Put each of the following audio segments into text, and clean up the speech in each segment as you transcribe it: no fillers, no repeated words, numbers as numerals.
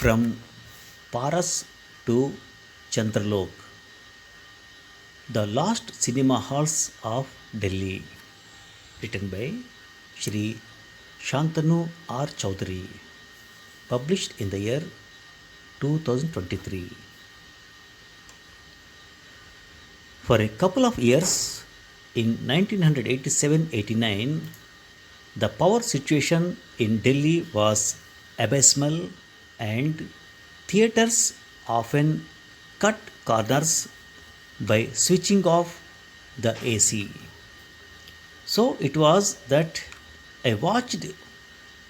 From Paras to Chandralok, the Lost Cinema Halls of Delhi, written by Shri Shantanu R. Chaudhary, published in the year 2023. For a couple of years, in 1987-89, the power situation in Delhi was abysmal and theatres often cut corners by switching off the AC. So it was that I watched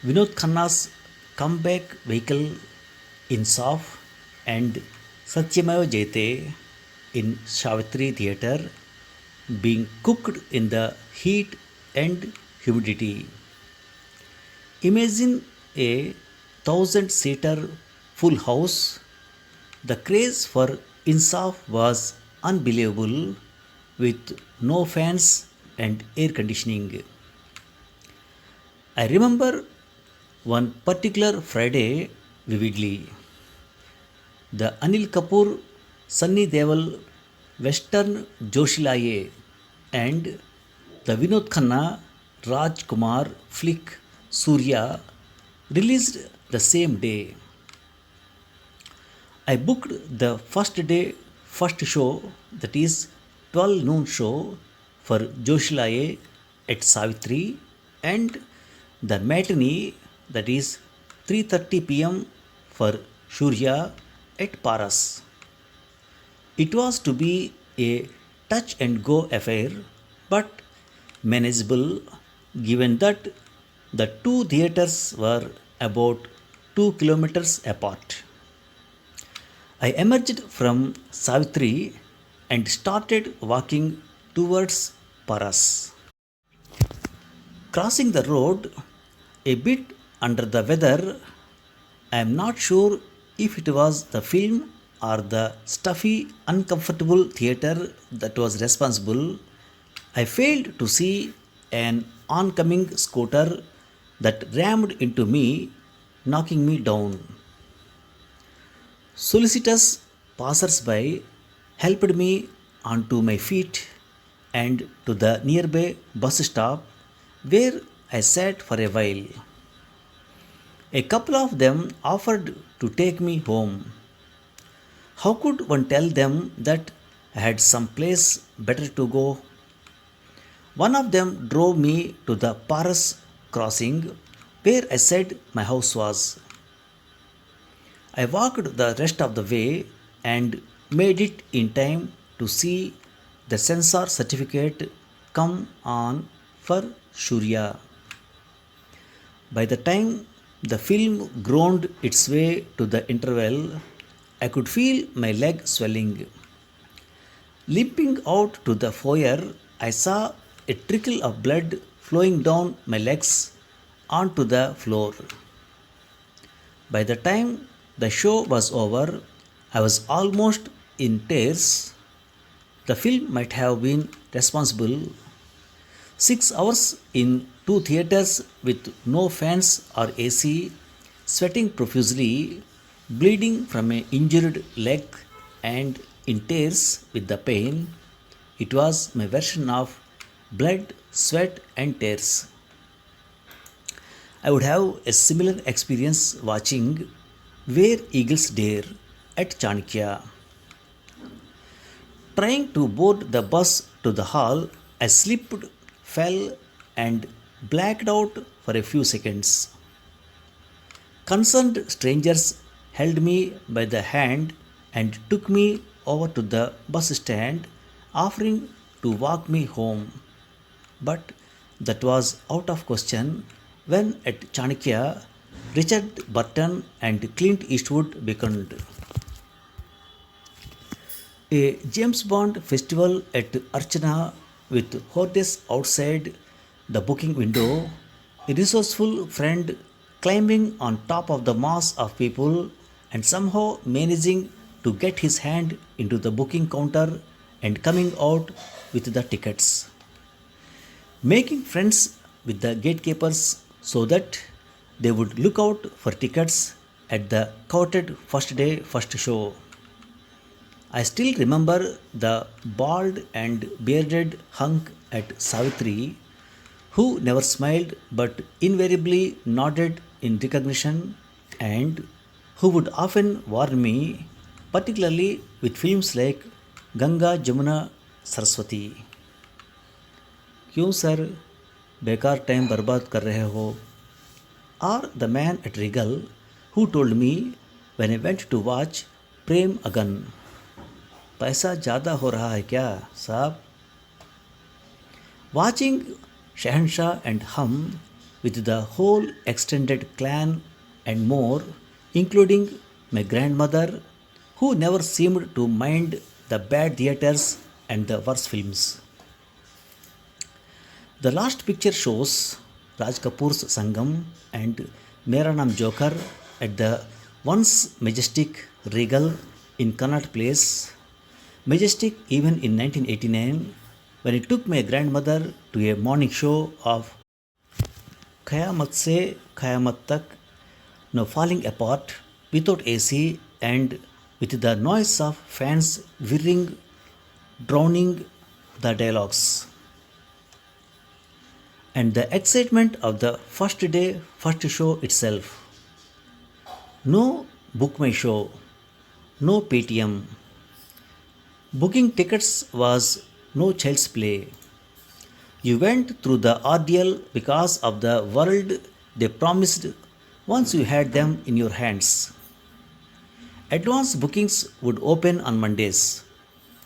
Vinod Khanna's comeback vehicle in Saf and Satyameva Jayate in Savitri Theatre being cooked in the heat and humidity. Imagine a 1,000-seater full house. The craze for Insaf was unbelievable with no fans and air conditioning. I remember one particular Friday vividly. The Anil Kapoor Sunny Deol Western Joshilaye and the Vinod Khanna Raj Kumar flick Surya released the same day. I booked the first day first show, that is 12 noon show for Joshilaye at Savitri, and the matinee, that is 3:30 p.m. for Surya at Paras. It was to be a touch and go affair, but manageable given that the two theatres were about 2 kilometers apart. I emerged from Savitri and started walking towards Paras. Crossing the road, a bit under the weather, I am not sure if it was the film or the stuffy, uncomfortable theatre that was responsible. I failed to see an oncoming scooter that rammed into me, knocking me down. Solicitous passers-by helped me onto my feet and to the nearby bus stop where I sat for a while. A couple of them offered to take me home. How could one tell them that I had some place better to go? One of them drove me to the Paras crossing where I said my house was. I walked the rest of the way and made it in time to see the censor certificate come on for Surya. By the time the film groaned its way to the interval, I could feel my leg swelling. Limping out to the foyer, I saw a trickle of blood flowing down my legs onto the floor. By the time the show was over, I was almost in tears. The film might have been responsible. 6 hours in two theatres with no fans or AC, sweating profusely, bleeding from an injured leg, and in tears with the pain. It was my version of blood, sweat, and tears. I would have a similar experience watching Where Eagles Dare at Chanakya. Trying to board the bus to the hall, I slipped, fell, and blacked out for a few seconds. Concerned strangers held me by the hand and took me over to the bus stand, offering to walk me home. But that was out of question when at Chanakya, Richard Burton and Clint Eastwood beckoned. A James Bond festival at Archana with hostess outside the booking window, a resourceful friend climbing on top of the mass of people and somehow managing to get his hand into the booking counter and coming out with the tickets. Making friends with the gatekeepers so that they would look out for tickets at the coveted first day first show. I still remember the bald and bearded hunk at Savitri who never smiled but invariably nodded in recognition and who would often warn me, particularly with films like Ganga Jamuna Saraswati. क्यों sir बेकार time बर्बाद कर रहे हो? Or the man at Regal who told me when I went to watch Prem Agan. पैसा ज़्यादा हो रहा है क्या साहब? Watching Shahanshah and Hum with the whole extended clan and more, including my grandmother, who never seemed to mind the bad theatres and the worse films. The last picture shows Raj Kapoor's Sangam and Mera Naam Joker at the once majestic Regal in Connaught Place, majestic even in 1989 when it took my grandmother to a morning show of Khayamat Se Khayamat Tak, no falling apart, without AC and with the noise of fans whirring, drowning the dialogues. And the excitement of the first day, first show itself. No book my show, no Paytm. Booking tickets was no child's play. You went through the ordeal because of the world they promised once you had them in your hands. Advance bookings would open on Mondays,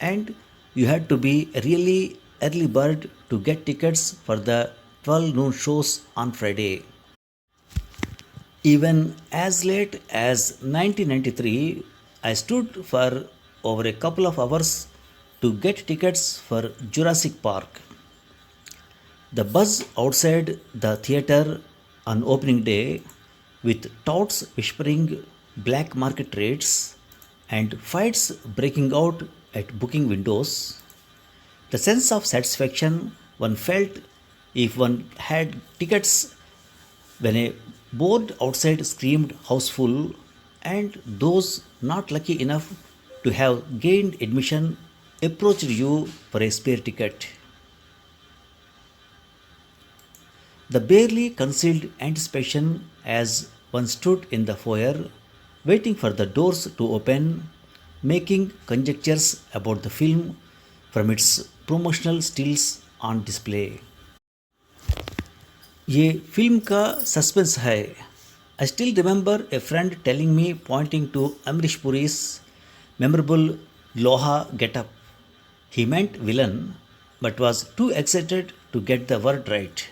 and you had to be a really early bird to get tickets for the 12 noon shows on Friday. Even as late as 1993, I stood for over a couple of hours to get tickets for Jurassic Park. The buzz outside the theatre on opening day, with touts whispering black market rates and fights breaking out at booking windows, the sense of satisfaction one felt if one had tickets when a board outside screamed houseful, and those not lucky enough to have gained admission approached you for a spare ticket. The barely concealed anticipation as one stood in the foyer, waiting for the doors to open, making conjectures about the film from its promotional stills on display. ये film का suspense है. I still remember a friend telling me, pointing to Amrish Puri's memorable Loha getup. He meant villain, but was too excited to get the word right.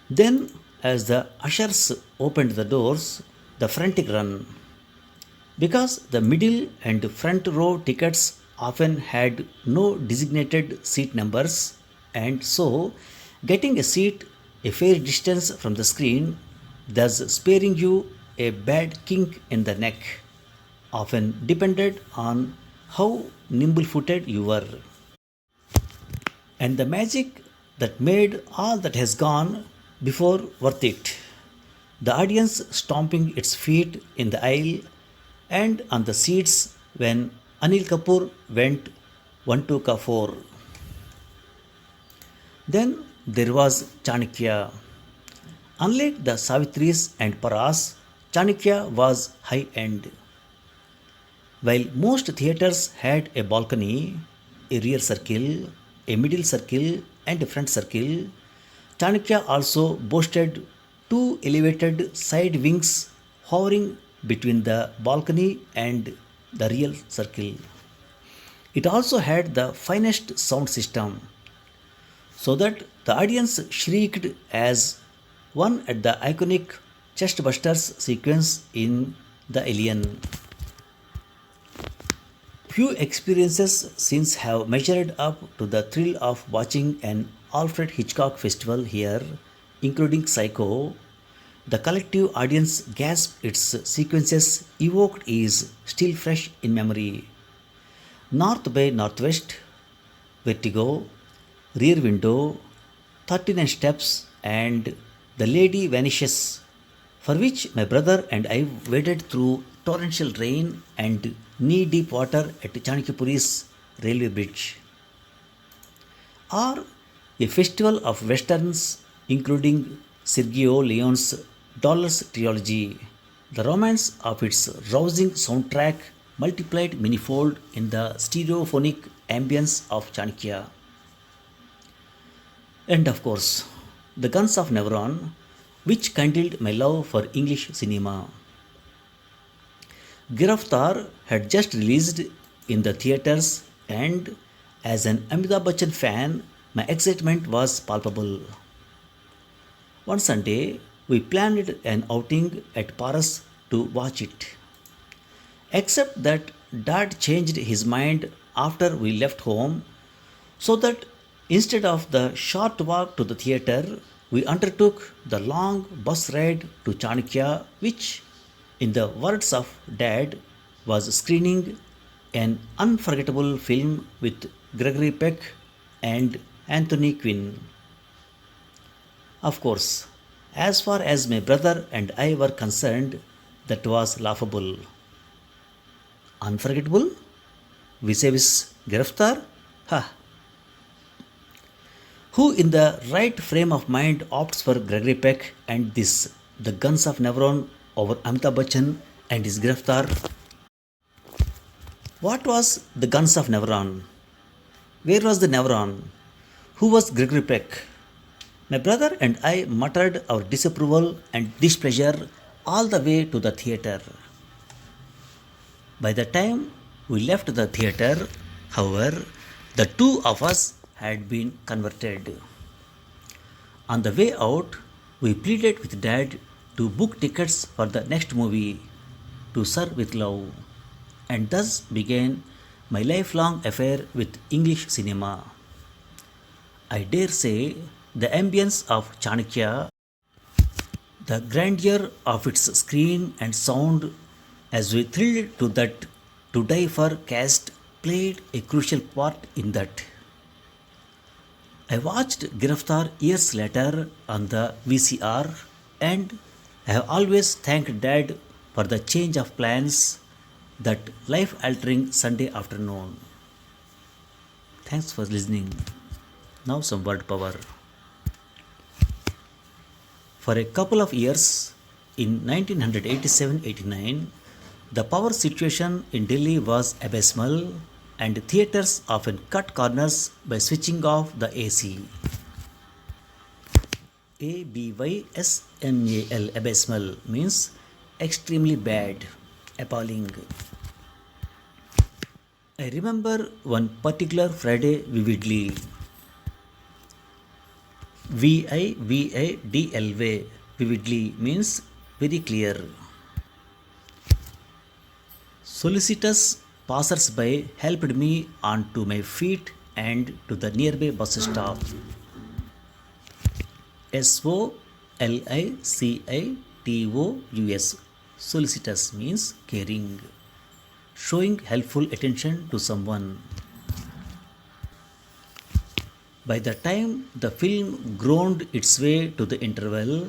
Then, as the ushers opened the doors, the frantic run. Because the middle and front row tickets often had no designated seat numbers, and so getting a seat a fair distance from the screen, thus sparing you a bad kink in the neck, often depended on how nimble footed you were. And the magic that made all that has gone before worth it. The audience stomping its feet in the aisle and on the seats when Anil Kapoor went 1 2 ka 4. Then there was Chanakya. Unlike the Savitris and Paras, Chanakya was high end. While most theatres had a balcony, a rear circle, a middle circle, and a front circle, Chanakya also boasted two elevated side wings hovering between the balcony and the rear circle. It also had the finest sound system, so that the audience shrieked as one at the iconic chestbusters sequence in The Alien. Few experiences since have measured up to the thrill of watching an Alfred Hitchcock festival here, including Psycho. The collective audience gasp its sequences evoked is still fresh in memory. North by Northwest, Vertigo, Rear Window, 39 Steps, and The Lady Vanishes, for which my brother and I waded through torrential rain and knee deep water at Chanakyapuri's railway bridge, or a festival of westerns including Sergio Leone's Dollars trilogy. The romance of its rousing soundtrack multiplied manifold in the stereophonic ambience of Chanakya. And of course, The Guns of Navarone, which kindled my love for English cinema. Giraftar had just released in the theatres, and as an Amitabh Bachchan fan, my excitement was palpable. One Sunday, we planned an outing at Paris to watch it. Except that Dad changed his mind after we left home, so that instead of the short walk to the theatre, we undertook the long bus ride to Chanakya, which, in the words of Dad, was screening an unforgettable film with Gregory Peck and Anthony Quinn. Of course, as far as my brother and I were concerned, that was laughable. Unforgettable? Vis-a-vis Giraftar? Ha! Who in the right frame of mind opts for Gregory Peck and this, The Guns of Navarone over Amitabh Bachchan and his Giraftar? What was The Guns of Navarone? Where was the Navarone? Who was Gregory Peck? My brother and I muttered our disapproval and displeasure all the way to the theatre. By the time we left the theatre, however, the two of us had been converted. On the way out, we pleaded with Dad to book tickets for the next movie, To Serve with Love, and thus began my lifelong affair with English cinema. I dare say the ambience of Chanakya, the grandeur of its screen and sound as we thrilled to that To Die For cast played a crucial part in that. I watched Giraftar years later on the VCR, and I have always thanked Dad for the change of plans that life altering Sunday afternoon. Thanks for listening. Now, some word power. For a couple of years in 1987-89, the power situation in Delhi was abysmal, and theatres often cut corners by switching off the AC. Abysmal, abysmal means extremely bad, appalling. I remember one particular Friday vividly. Vividly, vividly means very clear. Solicitous passers-by helped me onto my feet and to the nearby bus stop. Solicitous. Solicitous means caring, showing helpful attention to someone. By the time the film groaned its way to the interval,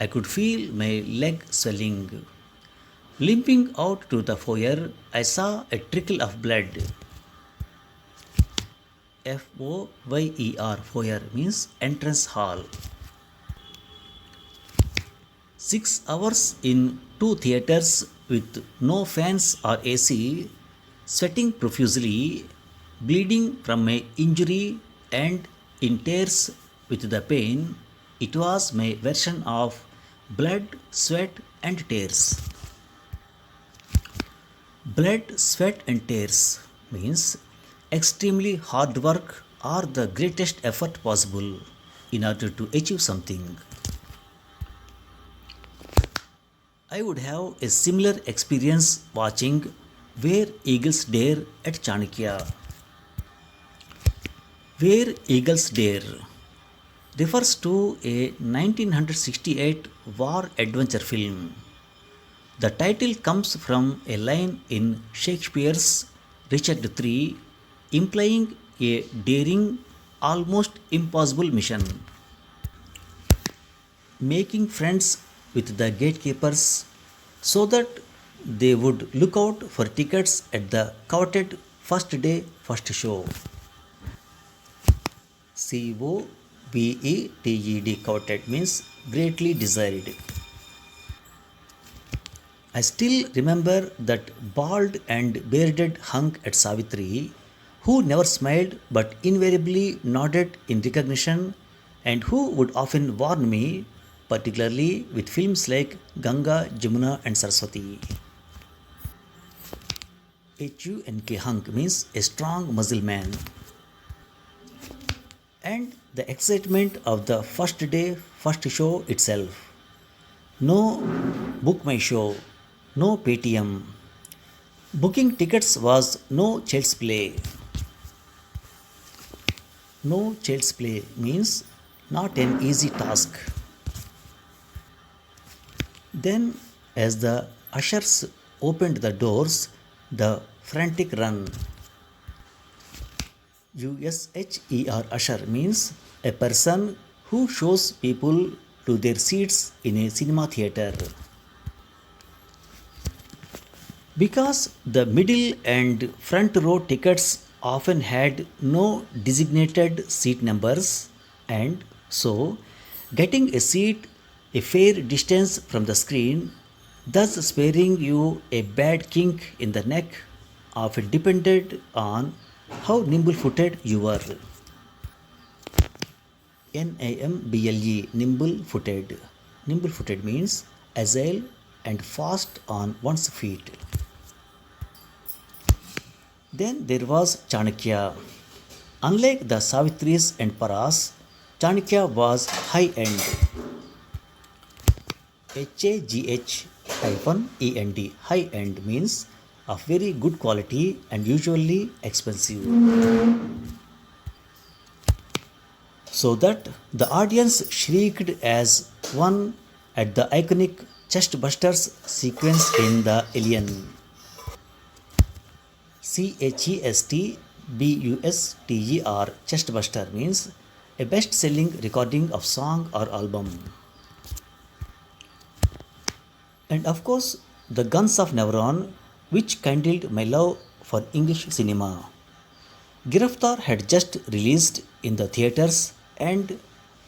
I could feel my leg swelling. Limping out to the foyer, I saw a trickle of blood. Foyer, foyer means entrance hall. 6 hours in two theatres with no fans or AC, sweating profusely, bleeding from my injury, and in tears with the pain. It was my version of blood, sweat, and tears. Blood, sweat, and tears means extremely hard work or the greatest effort possible in order to achieve something. I would have a similar experience watching Where Eagles Dare at Chanakya. Where Eagles Dare refers to a 1968 war adventure film. The title comes from a line in Shakespeare's Richard III, implying a daring, almost impossible mission. Making friends with the gatekeepers so that they would look out for tickets at the coveted first day, first show. COVETED, coveted means greatly desired. I still remember that bald and bearded hunk at Savitri who never smiled but invariably nodded in recognition and who would often warn me, particularly with films like Ganga, Jamuna, and Saraswati. HUNK, hunk means a strong muscle man. And the excitement of the first day, first show itself. No book my show, no Paytm. Booking tickets was no child's play. No child's play means not an easy task. Then, as the ushers opened the doors, the frantic run. USHER usher means a person who shows people to their seats in a cinema theater. Because the middle and front row tickets often had no designated seat numbers, and so getting a seat a fair distance from the screen, thus sparing you a bad kink in the neck, often depended on how nimble footed you were. NAMBLE, nimble footed. Nimble footed means agile and fast on one's feet. Then there was Chanakya. Unlike the Savitris and Paras, Chanakya was high end. HAGH-END, high end means of very good quality and usually expensive. So that the audience shrieked as one at the iconic chest busters sequence in the Alien. CHESTBUSTER, chestbuster means a best selling recording of song or album. And of course, the Guns of Nevron, which kindled my love for English cinema. Giraftar had just released in the theatres, and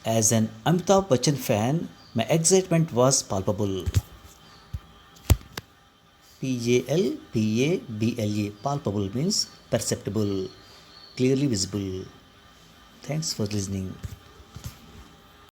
as an Amitabh Bachchan fan, my excitement was palpable. PALPABLE, palpable means perceptible, clearly visible. Thanks for listening.